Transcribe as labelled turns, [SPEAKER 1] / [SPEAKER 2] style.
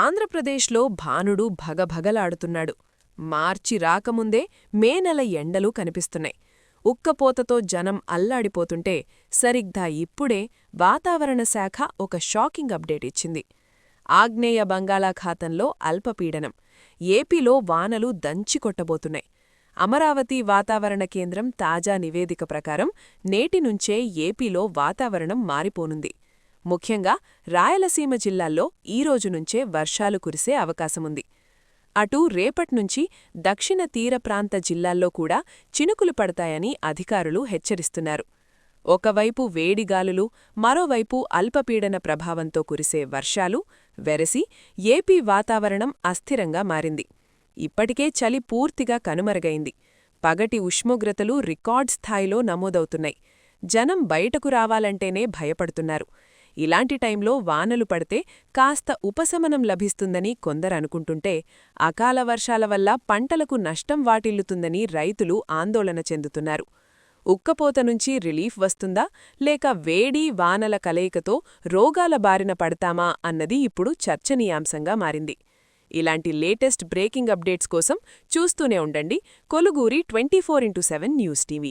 [SPEAKER 1] ఆంధ్రప్రదేశ్లో భానుడు భగభగలాడుతున్నాడు. మార్చి రాకముందే మే నెల ఎండలు కనిపిస్తున్నాయి. ఉక్కపోతతో జనం అల్లాడిపోతుంటే సరిగ్గా ఇప్పుడే వాతావరణ శాఖ ఒక షాకింగ్ అప్డేట్ ఇచ్చింది. ఆగ్నేయ బంగాళాఖాతంలో అల్పపీడనం. ఏపీలో వానలు దంచికొట్టబోతున్నాయి. అమరావతి వాతావరణ కేంద్రం తాజా నివేదిక ప్రకారం నేటినుంచే ఏపీలో వాతావరణం మారిపోనుంది. ముఖ్యంగా రాయలసీమ జిల్లాల్లో ఈరోజు నుంచే వర్షాలు కురిసే అవకాశముంది. అటు రేపట్నుంచి దక్షిణ తీర ప్రాంత జిల్లాల్లో కూడా చినుకులు పడతాయని అధికారులు హెచ్చరిస్తున్నారు. ఒకవైపు వేడిగాలులు, మరోవైపు అల్పపీడన ప్రభావంతో కురిసే వర్షాలు వెరసి ఏపీ వాతావరణం అస్థిరంగా మారింది. ఇప్పటికే చలి పూర్తిగా కనుమరుగైంది. పగటి ఉష్ణోగ్రతలు రికార్డ్ స్థాయిలో నమోదవుతున్నాయి. జనం బయటకు రావాలంటేనే భయపడుతున్నారు. ఇలాంటి టైంలో వానలు పడితే కాస్త ఉపశమనం లభిస్తుందని కొందరనుకుంటుంటే, అకాల వర్షాల వల్ల పంటలకు నష్టం వాటిల్లుతుందని రైతులు ఆందోళన చెందుతున్నారు. ఉక్కపోత నుంచి రిలీఫ్ వస్తుందా, లేక వేడి వానల కలయికతో రోగాల బారిన పడతామా అన్నది ఇప్పుడు చర్చనీయాంశంగా మారింది. ఇలాంటి లేటెస్ట్ బ్రేకింగ్ అప్డేట్స్ కోసం చూస్తూనే ఉండండి కొలుగూరి 24x7 న్యూస్ టీవీ.